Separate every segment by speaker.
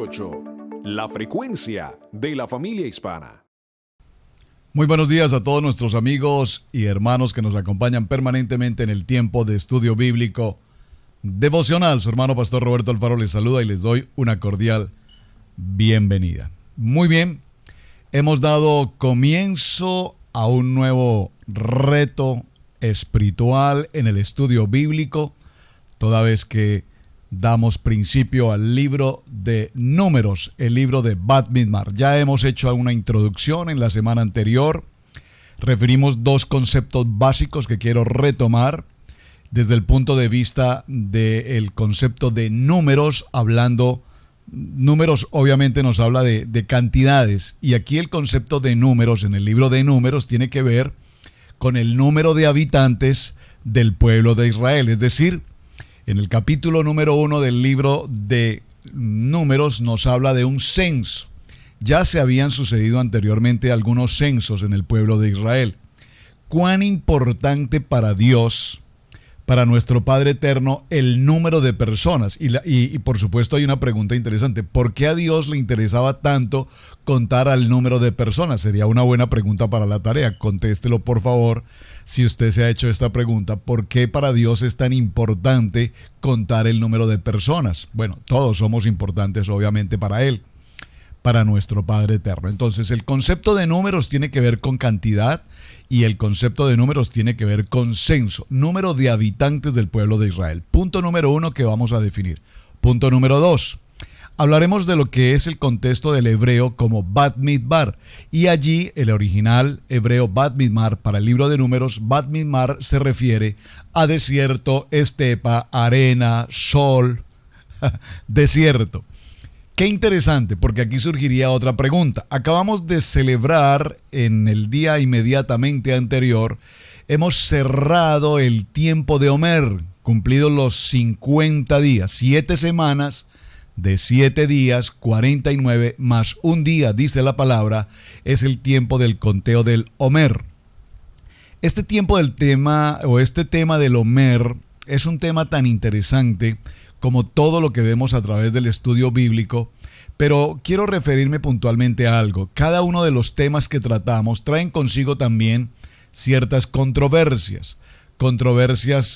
Speaker 1: 88, la frecuencia de la familia hispana.
Speaker 2: Muy buenos días a todos nuestros amigos y hermanos que nos acompañan permanentemente en el tiempo de estudio bíblico devocional. Su hermano Pastor Roberto Alfaro les saluda y les doy una cordial bienvenida. Muy bien, hemos dado comienzo a un nuevo reto espiritual en el estudio bíblico, toda vez que damos principio al libro de Números, el libro de Bat Midbar. Ya hemos hecho una introducción en la semana anterior. Referimos dos conceptos básicos que quiero retomar desde el punto de vista del concepto de números. Números obviamente nos habla de cantidades, y aquí el concepto de números en el libro de Números tiene que ver con el número de habitantes del pueblo de Israel. Es decir, en el capítulo número 1 del libro de Números nos habla de un censo. Ya se habían sucedido anteriormente algunos censos en el pueblo de Israel. ¿Cuán importante para Dios, para nuestro Padre Eterno, el número de personas? Y por supuesto hay una pregunta interesante. ¿Por qué a Dios le interesaba tanto contar al número de personas? Sería una buena pregunta para la tarea. Contéstelo, por favor, si usted se ha hecho esta pregunta. ¿Por qué para Dios es tan importante contar el número de personas? Bueno, todos somos importantes obviamente para Él, para nuestro Padre Eterno. Entonces, el concepto de números tiene que ver con cantidad y el concepto de números tiene que ver con censo, número de habitantes del pueblo de Israel. Punto número 1 que vamos a definir. Punto número 2. Hablaremos de lo que es el contexto del hebreo como Bat Midbar, y allí el original hebreo Bat Midbar para el libro de Números. Bat Midbar se refiere a desierto, estepa, arena, sol, desierto. Qué interesante, porque aquí surgiría otra pregunta. Acabamos de celebrar en el día inmediatamente anterior, hemos cerrado el tiempo de Omer, cumplidos los 50 días, 7 semanas de 7 días, 49 más un día, dice la palabra, es el tiempo del conteo del Omer. Este tema del Omer es un tema tan interesante como todo lo que vemos a través del estudio bíblico, pero quiero referirme puntualmente a algo. Cada uno de los temas que tratamos traen consigo también ciertas controversias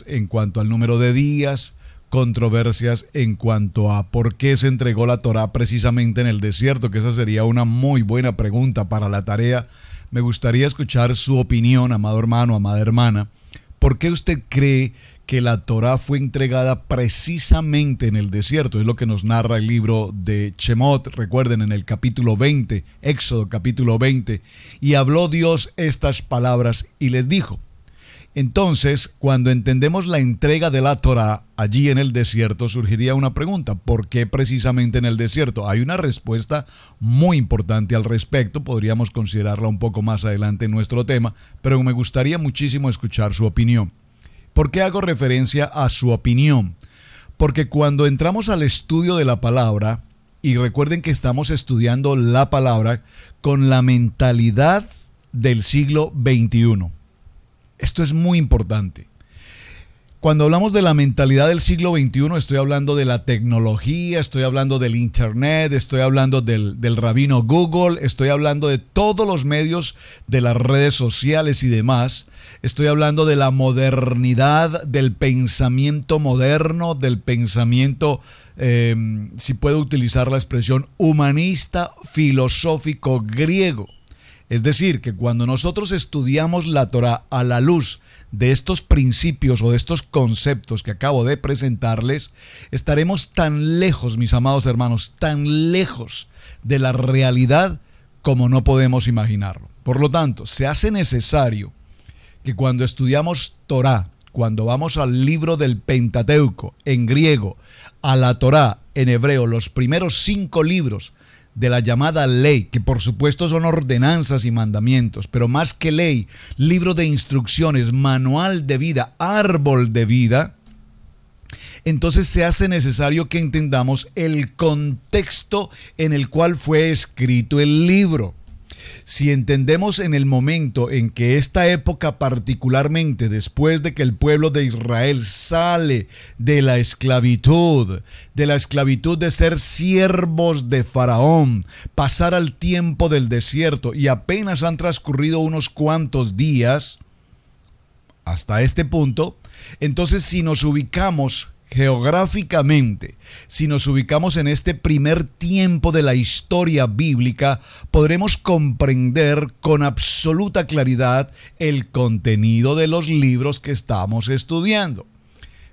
Speaker 2: en cuanto al número de días, controversias en cuanto a por qué se entregó la Torá precisamente en el desierto, que esa sería una muy buena pregunta para la tarea. Me gustaría escuchar su opinión, amado hermano, amada hermana. ¿Por qué usted cree que la Torá fue entregada precisamente en el desierto? Es lo que nos narra el libro de Shemot. Recuerden, en el capítulo 20, Éxodo capítulo 20, y habló Dios estas palabras y les dijo. Entonces, cuando entendemos la entrega de la Torá allí en el desierto, surgiría una pregunta: ¿por qué precisamente en el desierto? Hay una respuesta muy importante al respecto, podríamos considerarla un poco más adelante en nuestro tema, pero me gustaría muchísimo escuchar su opinión. ¿Por qué hago referencia a su opinión? Porque cuando entramos al estudio de la palabra, y recuerden que estamos estudiando la palabra con la mentalidad del siglo XXI. Esto es muy importante. Cuando hablamos de la mentalidad del siglo XXI, estoy hablando de la tecnología, estoy hablando del internet, estoy hablando del rabino Google, estoy hablando de todos los medios de las redes sociales y demás. Estoy hablando de la modernidad, del pensamiento moderno, del pensamiento, si puedo utilizar la expresión, humanista, filosófico griego. Es decir, que cuando nosotros estudiamos la Torá a la luz de estos principios o de estos conceptos que acabo de presentarles, estaremos tan lejos, mis amados hermanos, tan lejos de la realidad como no podemos imaginarlo. Por lo tanto, se hace necesario que cuando estudiamos Torá, cuando vamos al libro del Pentateuco en griego, a la Torá en hebreo, los primeros 5 libros de la llamada ley, que por supuesto son ordenanzas y mandamientos, pero más que ley, libro de instrucciones, manual de vida, árbol de vida, entonces se hace necesario que entendamos el contexto en el cual fue escrito el libro. Si entendemos en el momento en que esta época, particularmente después de que el pueblo de Israel sale de la esclavitud de ser siervos de Faraón, pasar al tiempo del desierto, y apenas han transcurrido unos cuantos días hasta este punto, entonces si nos ubicamos geográficamente, si nos ubicamos en este primer tiempo de la historia bíblica, podremos comprender con absoluta claridad el contenido de los libros que estamos estudiando.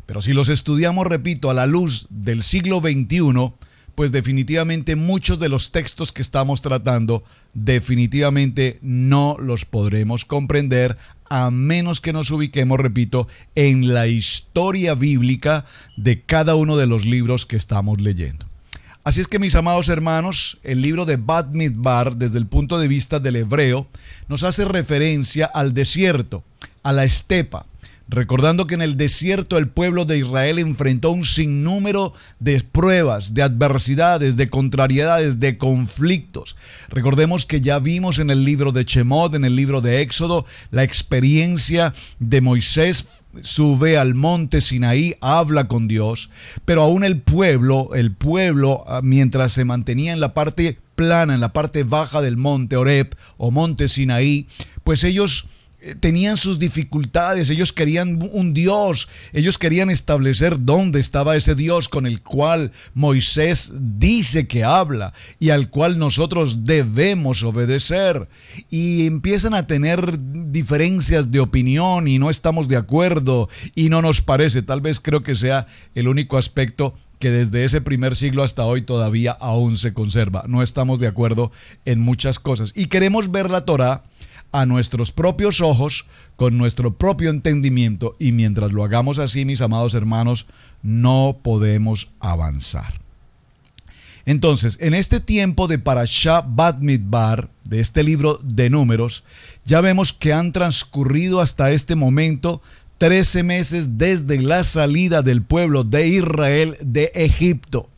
Speaker 2: Pero si los estudiamos, repito, a la luz del siglo XXI, pues definitivamente muchos de los textos que estamos tratando definitivamente no los podremos comprender a menos que nos ubiquemos, repito, en la historia bíblica de cada uno de los libros que estamos leyendo. Así es que, mis amados hermanos, el libro de Bamidbar, desde el punto de vista del hebreo, nos hace referencia al desierto, a la estepa. Recordando que en el desierto el pueblo de Israel enfrentó un sinnúmero de pruebas, de adversidades, de contrariedades, de conflictos. Recordemos que ya vimos en el libro de Shemot, en el libro de Éxodo, la experiencia de Moisés. Sube al monte Sinaí, habla con Dios, pero aún el pueblo, mientras se mantenía en la parte plana, en la parte baja del monte Horeb o monte Sinaí, pues ellos tenían sus dificultades, ellos querían un Dios, ellos querían establecer dónde estaba ese Dios con el cual Moisés dice que habla y al cual nosotros debemos obedecer, y empiezan a tener diferencias de opinión y no estamos de acuerdo y no nos parece. Tal vez creo que sea el único aspecto que desde ese primer siglo hasta hoy todavía aún se conserva. No estamos de acuerdo en muchas cosas y queremos ver la Torá a nuestros propios ojos, con nuestro propio entendimiento, y mientras lo hagamos así, mis amados hermanos, no podemos avanzar. Entonces, en este tiempo de Parashá Bamidbar, de este libro de Números, ya vemos que han transcurrido hasta este momento 13 meses desde la salida del pueblo de Israel de Egipto.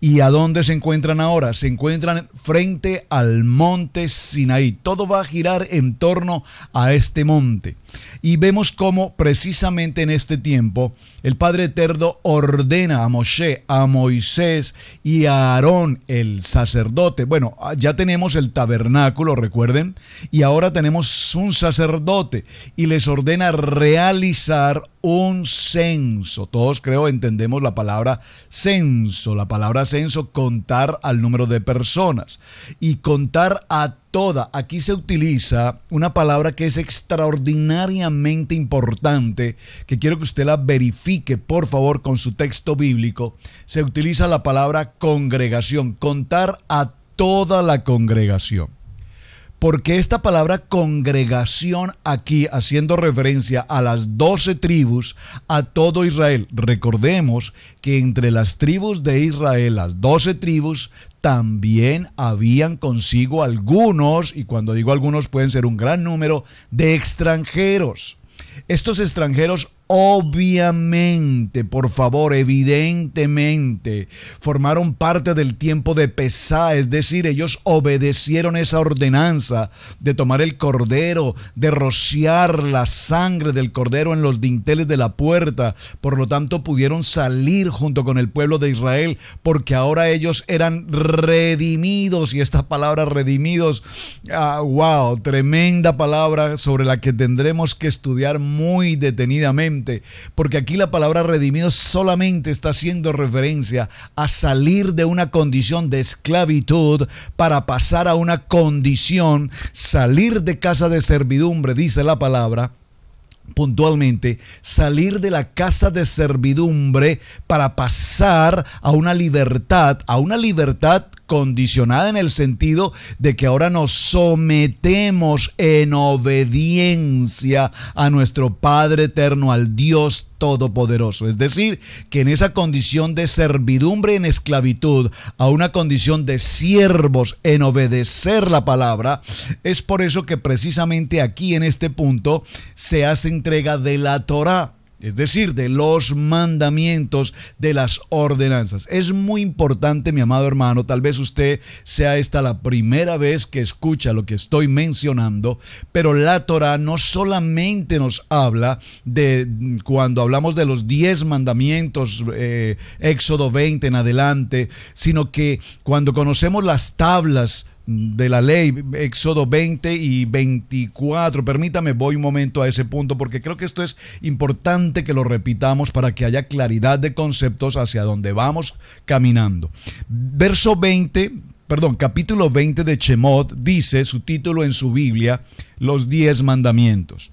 Speaker 2: ¿Y a dónde se encuentran ahora? Se encuentran frente al monte Sinaí. Todo va a girar en torno a este monte. Y vemos cómo precisamente en este tiempo el Padre Eterno ordena a Moshe, a Moisés y a Aarón, el sacerdote. Bueno, ya tenemos el tabernáculo, recuerden, y ahora tenemos un sacerdote y les ordena realizar un censo. Todos creo entendemos la palabra censo. La palabra censo, contar al número de personas y contar a toda. Aquí se utiliza una palabra que es extraordinariamente importante, que quiero que usted la verifique, por favor, con su texto bíblico. Se utiliza la palabra congregación, contar a toda la congregación. Porque esta palabra congregación aquí, haciendo referencia a las 12 tribus, a todo Israel. Recordemos que entre las tribus de Israel, las 12 tribus, también habían consigo algunos, y cuando digo algunos pueden ser un gran número, de extranjeros. Estos extranjeros obviamente, por favor, evidentemente, formaron parte del tiempo de Pesá, es decir, ellos obedecieron esa ordenanza de tomar el cordero, de rociar la sangre del cordero en los dinteles de la puerta. Por lo tanto, pudieron salir junto con el pueblo de Israel, porque ahora ellos eran redimidos, y esta palabra redimidos, wow, tremenda palabra sobre la que tendremos que estudiar muy detenidamente. Porque aquí la palabra redimido solamente está haciendo referencia a salir de una condición de esclavitud para pasar a una condición, salir de casa de servidumbre, dice la palabra. Puntualmente, salir de la casa de servidumbre para pasar a una libertad condicionada en el sentido de que ahora nos sometemos en obediencia a nuestro Padre Eterno, al Dios Todopoderoso. Es decir, que en esa condición de servidumbre en esclavitud a una condición de siervos en obedecer la palabra, es por eso que precisamente aquí en este punto se hace entrega de la Torá. es decir, de los mandamientos, de las ordenanzas. Es muy importante, mi amado hermano, tal vez usted sea esta la primera vez que escucha lo que estoy mencionando, pero la Torá no solamente nos habla de, cuando hablamos de los 10 mandamientos, Éxodo 20 en adelante, sino que cuando conocemos las tablas de la ley, Éxodo 20 y 24. Permítame, voy un momento a ese punto porque creo que esto es importante que lo repitamos para que haya claridad de conceptos hacia donde vamos caminando. Capítulo 20 de Shemot dice, su título en su Biblia, los 10 mandamientos.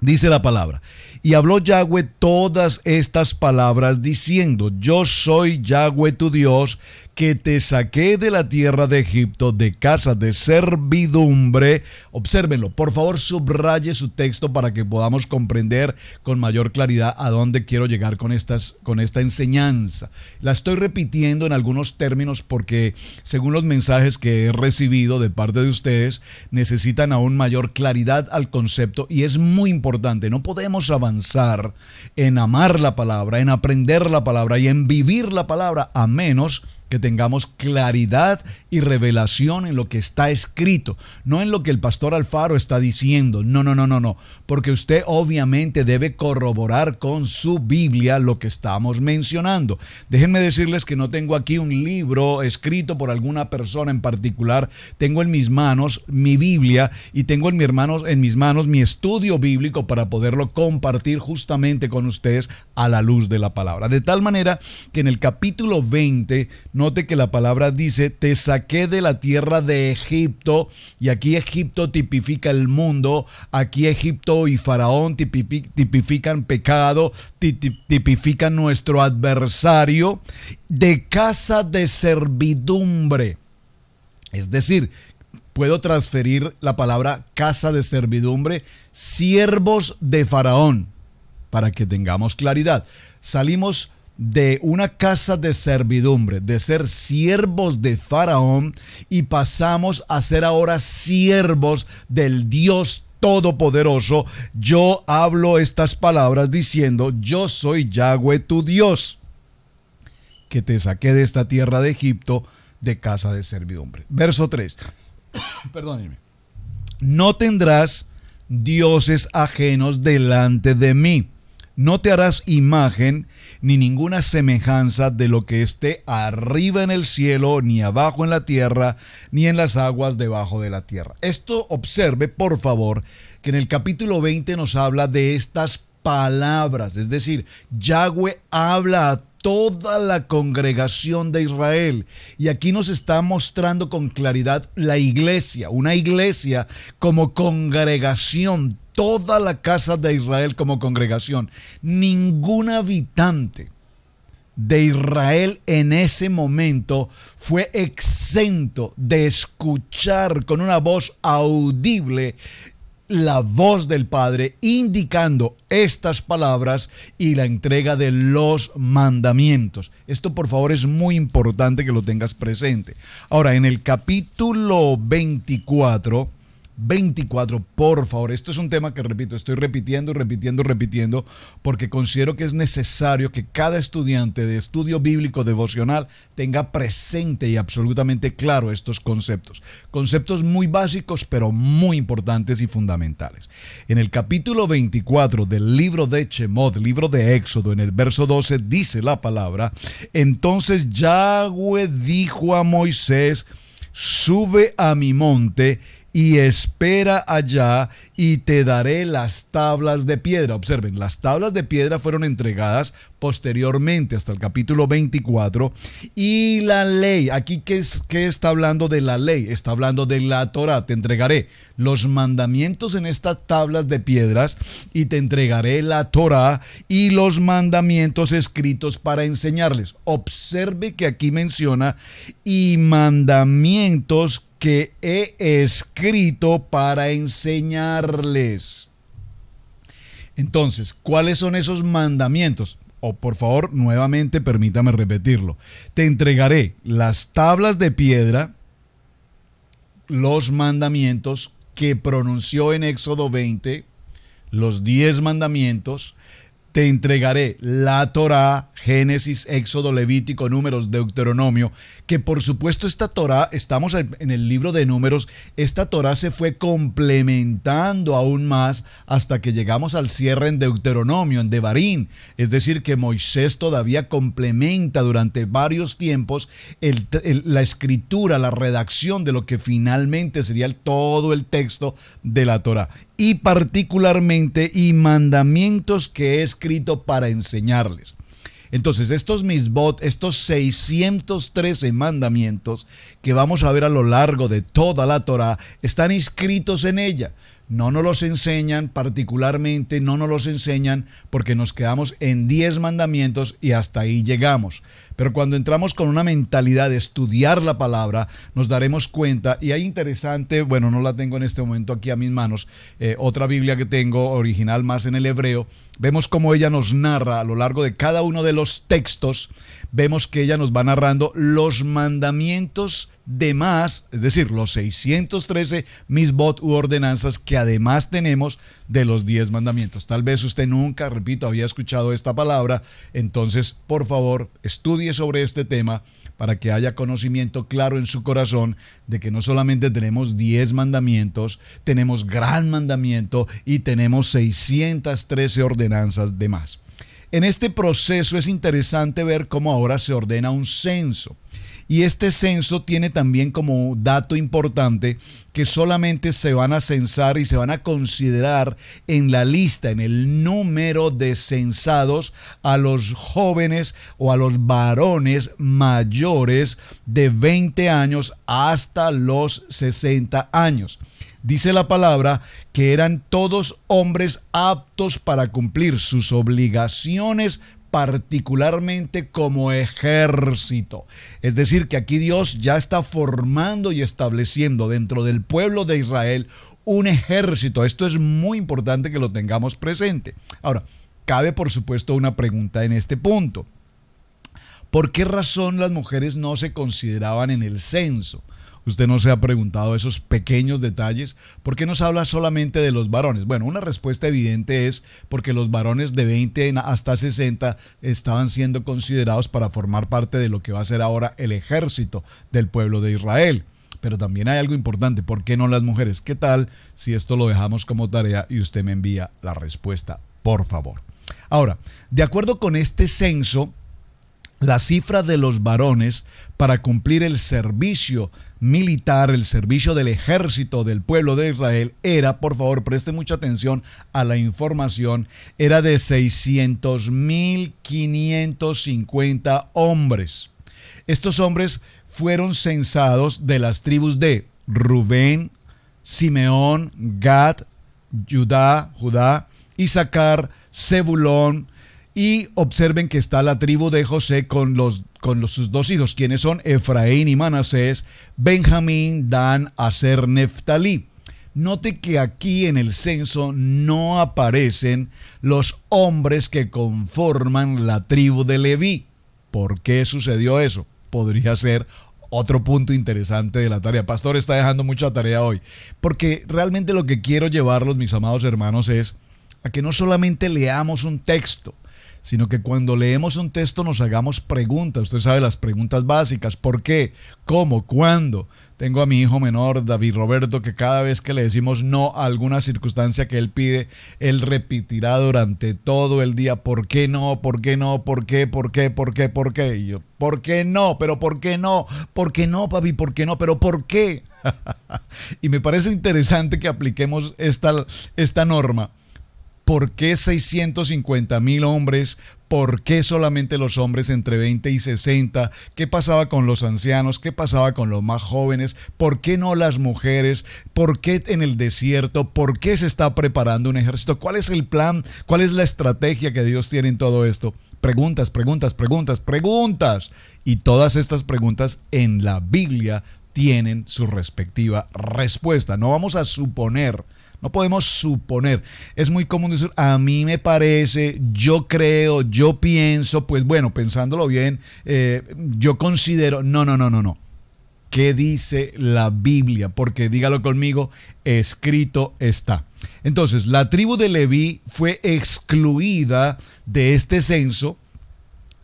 Speaker 2: Dice la palabra: y habló Yahweh todas estas palabras diciendo: yo soy Yahweh tu Dios, que te saqué de la tierra de Egipto, de casa de servidumbre. Obsérvenlo, por favor subraye su texto para que podamos comprender con mayor claridad a dónde quiero llegar con esta enseñanza. La estoy repitiendo en algunos términos porque según los mensajes que he recibido de parte de ustedes, necesitan aún mayor claridad al concepto y es muy importante. No podemos avanzar en amar la palabra, en aprender la palabra y en vivir la palabra a menos que tengamos claridad y revelación en lo que está escrito, no en lo que el pastor Alfaro está diciendo. No, porque usted obviamente debe corroborar con su Biblia lo que estamos mencionando. Déjenme decirles que no tengo aquí un libro escrito por alguna persona en particular. Tengo en mis manos mi Biblia y tengo en mis manos mi estudio bíblico para poderlo compartir justamente con ustedes a la luz de la palabra. De tal manera que en el capítulo 20, note que la palabra dice: te saqué de la tierra de Egipto, y aquí Egipto tipifica el mundo, aquí Egipto y Faraón tipifican pecado, tipifican nuestro adversario, de casa de servidumbre. Es decir, puedo transferir la palabra casa de servidumbre, siervos de Faraón, para que tengamos claridad. Salimos de una casa de servidumbre, de ser siervos de Faraón, y pasamos a ser ahora siervos del Dios Todopoderoso. Yo hablo estas palabras diciendo: yo soy Yahweh tu Dios, que te saqué de esta tierra de Egipto, de casa de servidumbre. Verso 3. Perdónenme. No tendrás dioses ajenos delante de mí. No te harás imagen ni ninguna semejanza de lo que esté arriba en el cielo, ni abajo en la tierra, ni en las aguas debajo de la tierra. Esto, observe por favor que en el capítulo 20 nos habla de estas palabras, es decir, Yahweh habla a toda la congregación de Israel, y aquí nos está mostrando con claridad la iglesia, una iglesia como congregación, toda la casa de Israel como congregación. Ningún habitante de Israel en ese momento fue exento de escuchar con una voz audible la voz del Padre indicando estas palabras y la entrega de los mandamientos. Esto, por favor, es muy importante que lo tengas presente. Ahora, en el capítulo 24, por favor, esto es un tema que repito, estoy repitiendo porque considero que es necesario que cada estudiante de estudio bíblico devocional tenga presente y absolutamente claro estos conceptos muy básicos pero muy importantes y fundamentales. En el capítulo 24 del libro de Shemot, libro de Éxodo, en el verso 12 dice la palabra: entonces Yahweh dijo a Moisés: sube a mi monte y espera allá, y te daré las tablas de piedra. Observen, las tablas de piedra fueron entregadas posteriormente hasta el capítulo 24. Y la ley, aquí ¿qué está hablando de la ley? Está hablando de la Torá. Te entregaré los mandamientos en estas tablas de piedras, y te entregaré la Torá y los mandamientos escritos para enseñarles. Observe que aquí menciona: y mandamientos que he escrito para enseñarles. Entonces, ¿cuáles son esos mandamientos? Por favor, nuevamente permítame repetirlo. Te entregaré las tablas de piedra, los mandamientos que pronunció en Éxodo 20, los 10 mandamientos, te entregaré la Torá, Génesis, Éxodo, Levítico, Números, Deuteronomio, que por supuesto esta Torá, estamos en el libro de Números, esta Torá se fue complementando aún más hasta que llegamos al cierre en Deuteronomio, en Devarim. Es decir, que Moisés todavía complementa durante varios tiempos la escritura, la redacción de lo que finalmente sería todo el texto de la Torá. Y particularmente y mandamientos que he escrito para enseñarles. Entonces, estos misbot, estos 613 mandamientos que vamos a ver a lo largo de toda la Torá, están inscritos en ella. No nos los enseñan, particularmente no nos los enseñan porque nos quedamos en 10 mandamientos y hasta ahí llegamos. Pero cuando entramos con una mentalidad de estudiar la palabra, nos daremos cuenta, y hay interesante, bueno, no la tengo en este momento aquí a mis manos, otra Biblia que tengo, original más en el hebreo, vemos cómo ella nos narra a lo largo de cada uno de los textos, vemos que ella nos va narrando los mandamientos de más, es decir, los 613 misbot u ordenanzas que además tenemos de los 10 mandamientos. Tal vez usted nunca, repito, había escuchado esta palabra, entonces, por favor, estudie sobre este tema para que haya conocimiento claro en su corazón de que no solamente tenemos 10 mandamientos, tenemos gran mandamiento y tenemos 613 ordenanzas de más. En este proceso es interesante ver cómo ahora se ordena un censo. Y este censo tiene también como dato importante que solamente se van a censar y se van a considerar en la lista, en el número de censados a los jóvenes o a los varones mayores de 20 años hasta los 60 años. Dice la palabra que eran todos hombres aptos para cumplir sus obligaciones, particularmente como ejército. Es decir, que aquí Dios ya está formando y estableciendo dentro del pueblo de Israel un ejército. Esto es muy importante que lo tengamos presente. Ahora, cabe por supuesto una pregunta en este punto. ¿Por qué razón las mujeres no se consideraban en el censo? ¿Usted no se ha preguntado esos pequeños detalles? ¿Por qué nos habla solamente de los varones? Bueno, una respuesta evidente es porque los varones de 20 hasta 60 estaban siendo considerados para formar parte de lo que va a ser ahora el ejército del pueblo de Israel. Pero también hay algo importante, ¿por qué no las mujeres? ¿Qué tal si esto lo dejamos como tarea y usted me envía la respuesta, por favor? Ahora, de acuerdo con este censo, la cifra de los varones para cumplir el servicio militar, el servicio del ejército del pueblo de Israel era, por favor, preste mucha atención a la información, era de 600,550 hombres. Estos hombres fueron censados de las tribus de Rubén, Simeón, Gad, Judá, Isaacar, Zebulón. Y observen que está la tribu de José con sus dos hijos, quienes son Efraín y Manasés, Benjamín, Dan, Aser, Neftalí. Note que aquí en el censo no aparecen los hombres que conforman la tribu de Leví. ¿Por qué sucedió eso? Podría ser otro punto interesante de la tarea. Pastor está dejando mucha tarea hoy, porque realmente lo que quiero llevarlos, mis amados hermanos, es a que no solamente leamos un texto, sino que cuando leemos un texto nos hagamos preguntas. Usted sabe las preguntas básicas: ¿por qué? ¿Cómo? ¿Cuándo? Tengo a mi hijo menor, David Roberto, que cada vez que le decimos no a alguna circunstancia que él pide, él repetirá durante todo el día: ¿por qué no? ¿Por qué no? ¿Por qué? ¿Por qué? ¿Por qué? ¿Por qué? Y yo: ¿por qué no? ¿Pero por qué no? ¿Por qué no, papi? ¿Por qué no? ¿Pero por qué? Y me parece interesante que apliquemos esta norma. ¿Por qué 650,000 hombres? ¿Por qué solamente los hombres entre 20 y 60? ¿Qué pasaba con los ancianos? ¿Qué pasaba con los más jóvenes? ¿Por qué no las mujeres? ¿Por qué en el desierto? ¿Por qué se está preparando un ejército? ¿Cuál es el plan? ¿Cuál es la estrategia que Dios tiene en todo esto? Preguntas. Y todas estas preguntas en la Biblia tienen su respectiva respuesta. No vamos a suponer. No podemos suponer. Es muy común decir: a mí me parece, yo creo, yo pienso, pues bueno, pensándolo bien, yo considero. No. ¿Qué dice la Biblia? Porque dígalo conmigo, escrito está. Entonces, la tribu de Leví fue excluida de este censo,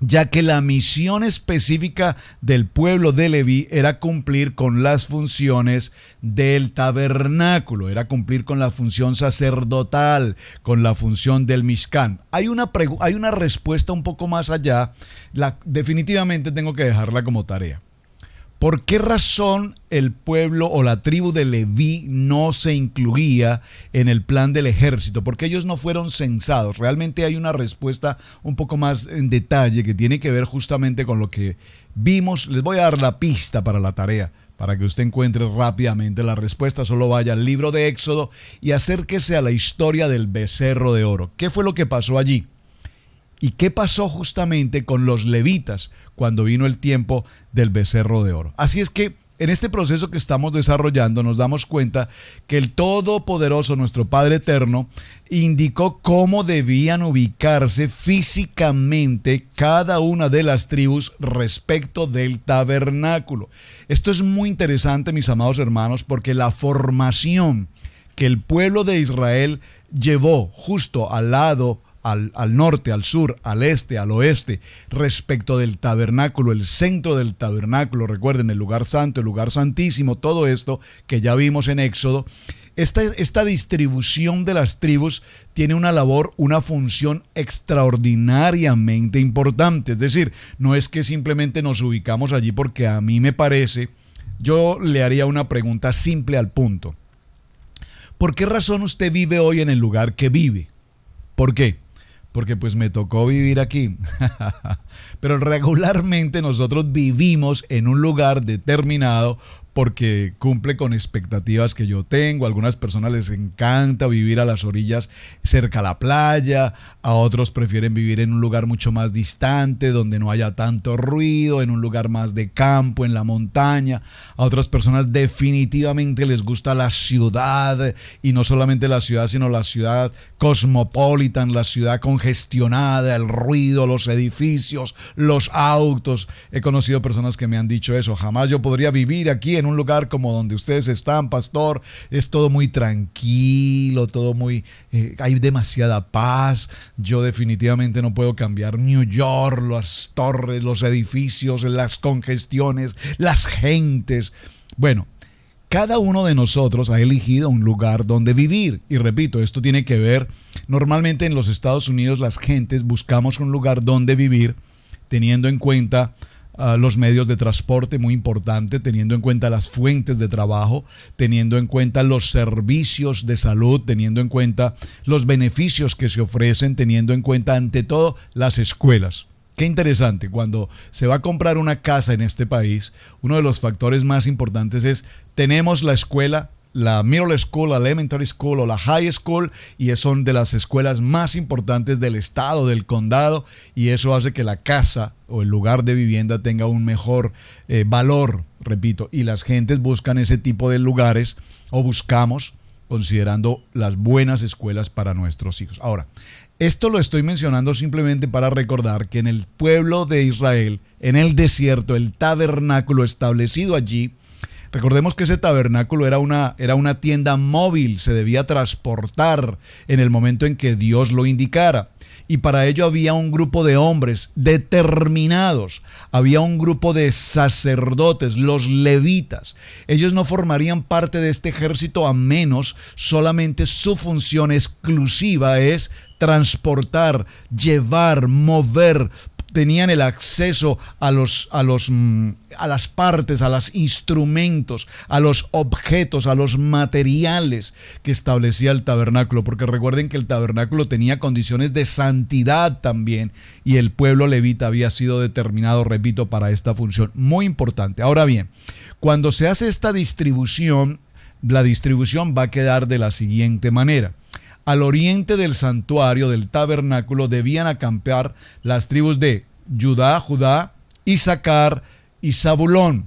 Speaker 2: ya que la misión específica del pueblo de Leví era cumplir con las funciones del tabernáculo, era cumplir con la función sacerdotal, con la función del Mishkan. Hay una respuesta un poco más allá, definitivamente tengo que dejarla como tarea. ¿Por qué razón el pueblo o la tribu de Leví no se incluía en el plan del ejército? ¿Por qué ellos no fueron censados? Realmente hay una respuesta un poco más en detalle que tiene que ver justamente con lo que vimos. Les voy a dar la pista para la tarea, para que usted encuentre rápidamente la respuesta. Solo vaya al libro de Éxodo y acérquese a la historia del becerro de oro. ¿Qué fue lo que pasó allí? ¿Y qué pasó justamente con los levitas cuando vino el tiempo del becerro de oro? Así es que en este proceso que estamos desarrollando nos damos cuenta que el Todopoderoso, nuestro Padre Eterno, indicó cómo debían ubicarse físicamente cada una de las tribus respecto del tabernáculo. Esto es muy interesante, mis amados hermanos, porque la formación que el pueblo de Israel llevó justo al lado al norte, al sur, al este, al oeste, respecto del tabernáculo, el centro del tabernáculo, recuerden, el lugar santo, el lugar santísimo, todo esto que ya vimos en Éxodo. Esta distribución de las tribus tiene una labor, una función extraordinariamente importante. Es decir, no es que simplemente nos ubicamos allí porque a mí me parece. Yo le haría una pregunta simple al punto. ¿Por qué razón usted vive hoy en el lugar que vive? ¿Por qué? Porque pues me tocó vivir aquí. Pero regularmente nosotros vivimos en un lugar determinado porque cumple con expectativas que yo tengo. A algunas personas les encanta vivir a las orillas cerca a la playa, a otros prefieren vivir en un lugar mucho más distante, donde no haya tanto ruido, en un lugar más de campo, en la montaña. A otras personas definitivamente les gusta la ciudad, y no solamente la ciudad, sino la ciudad cosmopolitan, la ciudad congestionada, el ruido, los edificios, los autos. He conocido personas que me han dicho eso: jamás yo podría vivir aquí en un lugar como donde ustedes están, pastor. Es todo muy tranquilo, todo muy hay demasiada paz. Yo definitivamente no puedo cambiar New York, las torres, los edificios, las congestiones, las gentes. Bueno, cada uno de nosotros ha elegido un lugar donde vivir. Y repito, esto tiene que ver, normalmente en los Estados Unidos las gentes buscamos un lugar donde vivir teniendo en cuenta los medios de transporte, muy importante, teniendo en cuenta las fuentes de trabajo, teniendo en cuenta los servicios de salud, teniendo en cuenta los beneficios que se ofrecen, teniendo en cuenta ante todo las escuelas. Qué interesante, cuando se va a comprar una casa en este país, uno de los factores más importantes es: tenemos la escuela, la middle school, la elementary school o la high school, y son de las escuelas más importantes del estado, del condado, y eso hace que la casa o el lugar de vivienda tenga un mejor valor, repito, y las gentes buscan ese tipo de lugares, o buscamos, considerando las buenas escuelas para nuestros hijos. Ahora, esto lo estoy mencionando simplemente para recordar que en el pueblo de Israel, en el desierto, el tabernáculo establecido allí, recordemos que ese tabernáculo era una tienda móvil, se debía transportar en el momento en que Dios lo indicara. Y para ello había un grupo de hombres determinados, había un grupo de sacerdotes, los levitas. Ellos no formarían parte de este ejército a menos solamente su función exclusiva es transportar, llevar, mover. Tenían el acceso a las partes, a los instrumentos, a los objetos, a los materiales que establecía el tabernáculo, porque recuerden que el tabernáculo tenía condiciones de santidad también, y el pueblo levita había sido determinado, repito, para esta función muy importante. Ahora bien, cuando se hace esta distribución, la distribución va a quedar de la siguiente manera. Al oriente del santuario, del tabernáculo, debían acampar las tribus de Judá, Isaacar y Zabulón.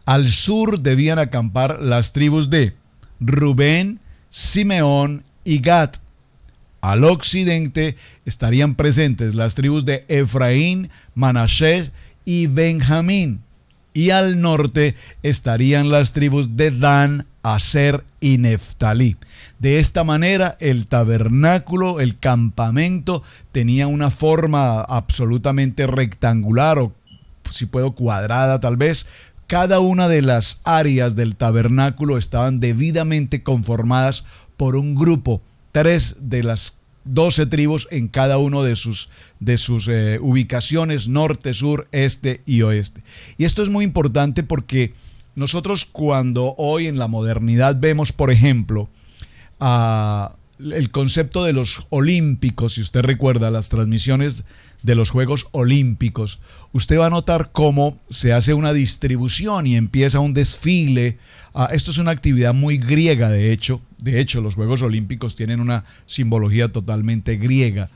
Speaker 2: Al sur debían acampar las tribus de Rubén, Simeón y Gad. Al occidente estarían presentes las tribus de Efraín, Manasés y Benjamín. y al norte estarían las tribus de Dan, Aser y Neftalí. De esta manera, el tabernáculo, el campamento, tenía una forma absolutamente rectangular o, si puedo, cuadrada tal vez. Cada una de las áreas del tabernáculo estaban debidamente conformadas por un grupo, 3 de las 12 tribus en cada uno de sus ubicaciones, norte, sur, este y oeste. Y esto es muy importante porque nosotros, cuando hoy en la modernidad vemos, por ejemplo, el concepto de los olímpicos, si usted recuerda las transmisiones de los Juegos Olímpicos, usted va a notar cómo se hace una distribución y empieza un desfile. Esto es una actividad muy griega, de hecho. De hecho, los Juegos Olímpicos tienen una simbología totalmente griega.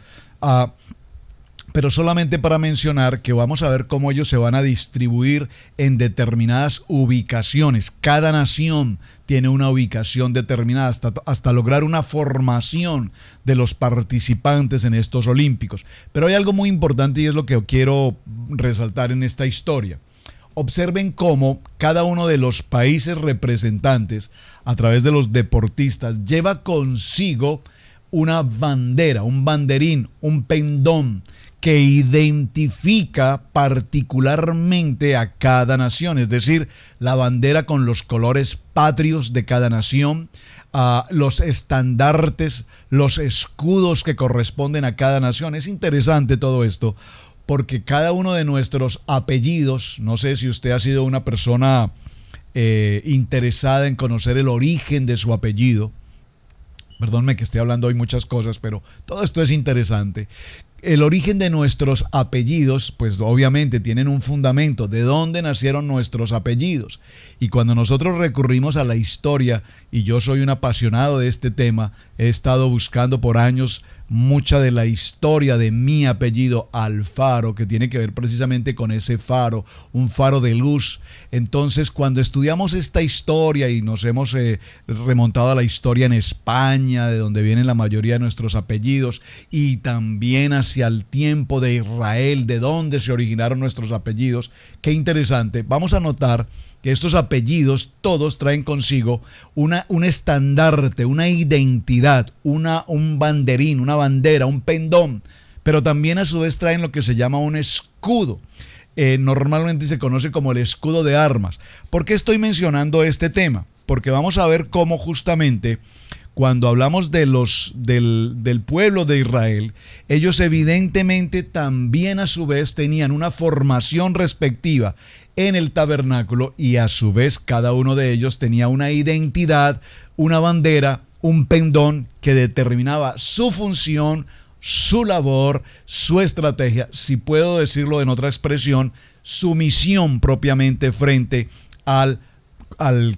Speaker 2: Pero solamente para mencionar que vamos a ver cómo ellos se van a distribuir en determinadas ubicaciones. Cada nación tiene una ubicación determinada hasta lograr una formación de los participantes en estos olímpicos. Pero hay algo muy importante y es lo que quiero resaltar en esta historia. Observen cómo cada uno de los países representantes, a través de los deportistas, lleva consigo una bandera, un banderín, un pendón que identifica particularmente a cada nación, es decir, la bandera con los colores patrios de cada nación, los estandartes, los escudos que corresponden a cada nación. Es interesante todo esto porque cada uno de nuestros apellidos, no sé si usted ha sido una persona interesada en conocer el origen de su apellido. Perdónme que esté hablando hoy muchas cosas, pero todo esto es interesante. El origen de nuestros apellidos, pues obviamente tienen un fundamento. ¿De dónde nacieron nuestros apellidos? Y cuando nosotros recurrimos a la historia, y yo soy un apasionado de este tema, he estado buscando por años mucha de la historia de mi apellido, Alfaro, que tiene que ver precisamente con ese faro, un faro de luz. Entonces, cuando estudiamos esta historia y nos hemos remontado a la historia en España, de donde vienen la mayoría de nuestros apellidos, y también hacia el tiempo de Israel, de donde se originaron nuestros apellidos, qué interesante. Vamos a notar que estos apellidos todos traen consigo un estandarte, una identidad, un banderín, una bandera, un pendón, pero también a su vez traen lo que se llama un escudo. Normalmente se conoce como el escudo de armas. ¿Por qué estoy mencionando este tema? Porque vamos a ver cómo justamente cuando hablamos de del pueblo de Israel, ellos evidentemente también a su vez tenían una formación respectiva en el tabernáculo y a su vez cada uno de ellos tenía una identidad, una bandera, un pendón que determinaba su función, su labor, su estrategia, si puedo decirlo en otra expresión, su misión propiamente frente al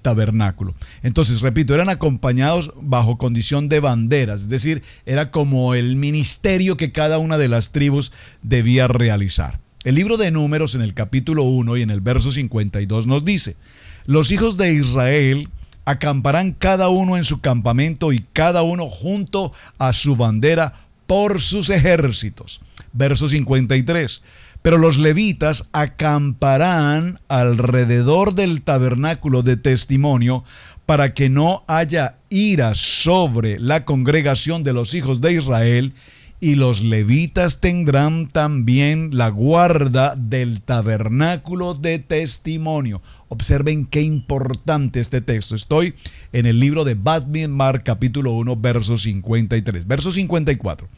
Speaker 2: tabernáculo. Entonces, repito, eran acompañados bajo condición de banderas, es decir, era como el ministerio que cada una de las tribus debía realizar. El libro de Números, en el capítulo 1 y en el verso 52, nos dice: los hijos de Israel acamparán cada uno en su campamento y cada uno junto a su bandera por sus ejércitos. Verso 53. Pero los levitas acamparán alrededor del tabernáculo de testimonio para que no haya ira sobre la congregación de los hijos de Israel, y los levitas tendrán también la guarda del tabernáculo de testimonio. Observen qué importante este texto. Estoy en el libro de Bamidbar, capítulo 1, verso 53. Verso 54.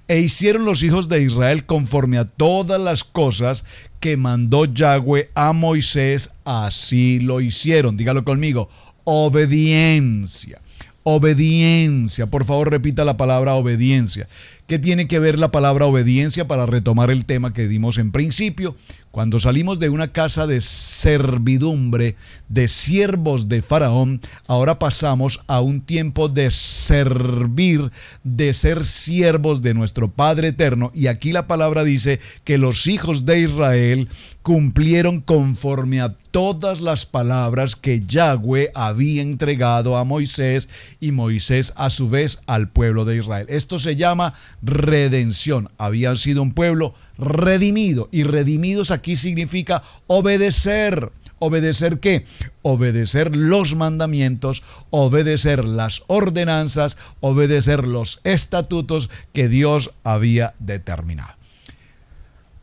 Speaker 2: E hicieron los hijos de Israel conforme a todas las cosas que mandó Yahweh a Moisés, así lo hicieron. Dígalo conmigo: obediencia. Obediencia. Por favor, repita la palabra obediencia. ¿Qué tiene que ver la palabra obediencia para retomar el tema que dimos en principio? Cuando salimos de una casa de servidumbre, de siervos de Faraón, ahora pasamos a un tiempo de servir, de ser siervos de nuestro Padre Eterno. Y aquí la palabra dice que los hijos de Israel cumplieron conforme a todas las palabras que Yahweh había entregado a Moisés, y Moisés a su vez al pueblo de Israel. Esto se llama redención. Habían sido un pueblo redimido, y redimidos aquí significa obedecer. ¿Obedecer qué? Obedecer los mandamientos, obedecer las ordenanzas, obedecer los estatutos que Dios había determinado.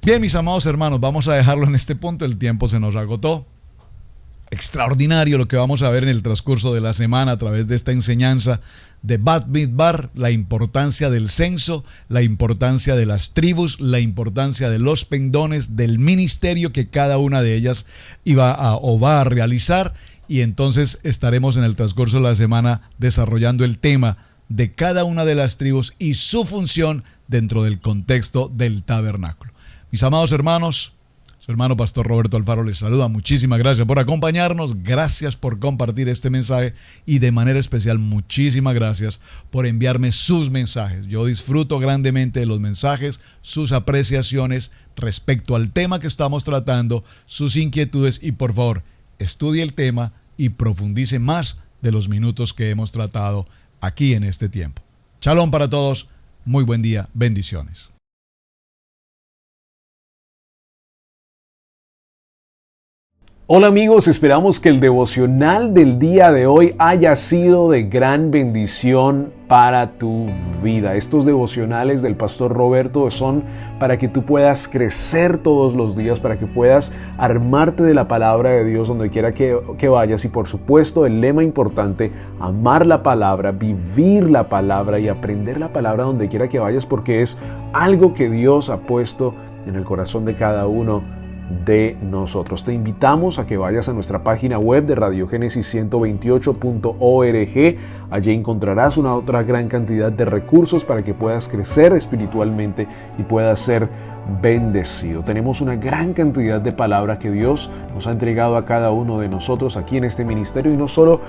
Speaker 2: Bien, mis amados hermanos, vamos a dejarlo en este punto, el tiempo se nos agotó. Extraordinario lo que vamos a ver en el transcurso de la semana a través de esta enseñanza de Bat Midbar, la importancia del censo, la importancia de las tribus, la importancia de los pendones, del ministerio que cada una de ellas va a realizar, y entonces estaremos en el transcurso de la semana desarrollando el tema de cada una de las tribus y su función dentro del contexto del tabernáculo. Mis amados hermanos, su hermano Pastor Roberto Alfaro les saluda. Muchísimas gracias por acompañarnos, gracias por compartir este mensaje y de manera especial muchísimas gracias por enviarme sus mensajes. Yo disfruto grandemente de los mensajes, sus apreciaciones respecto al tema que estamos tratando, sus inquietudes, y por favor, estudie el tema y profundice más de los minutos que hemos tratado aquí en este tiempo. Shalom para todos, muy buen día, bendiciones.
Speaker 1: Hola amigos, esperamos que el devocional del día de hoy haya sido de gran bendición para tu vida. Estos devocionales del Pastor Roberto son para que tú puedas crecer todos los días, para que puedas armarte de la palabra de Dios donde quiera que vayas, y por supuesto el lema importante, amar la palabra, vivir la palabra y aprender la palabra donde quiera que vayas, porque es algo que Dios ha puesto en el corazón de cada uno de nosotros. Te invitamos a que vayas a nuestra página web de Radiogénesis 128.org. Allí encontrarás una otra gran cantidad de recursos para que puedas crecer espiritualmente y puedas ser bendecido. Tenemos una gran cantidad de palabras que Dios nos ha entregado a cada uno de nosotros aquí en este ministerio, y no solo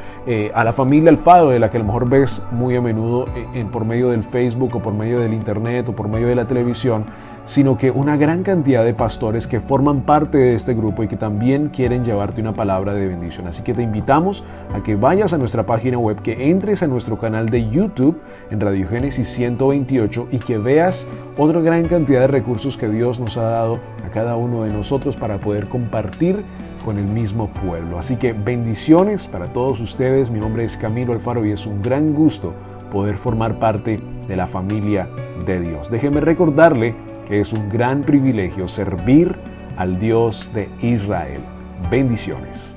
Speaker 1: a la familia Alfaro, de la que a lo mejor ves muy a menudo por medio del Facebook o por medio del internet o por medio de la televisión, sino que una gran cantidad de pastores que forman parte de este grupo y que también quieren llevarte una palabra de bendición. Así que te invitamos a que vayas a nuestra página web, que entres a nuestro canal de YouTube en Radiogénesis 128 y que veas otra gran cantidad de recursos que Dios nos ha dado a cada uno de nosotros para poder compartir con el mismo pueblo. Así que bendiciones para todos ustedes. Mi nombre es Camilo Alfaro y es un gran gusto poder formar parte de la familia de Dios. Déjeme recordarle que es un gran privilegio servir al Dios de Israel. Bendiciones.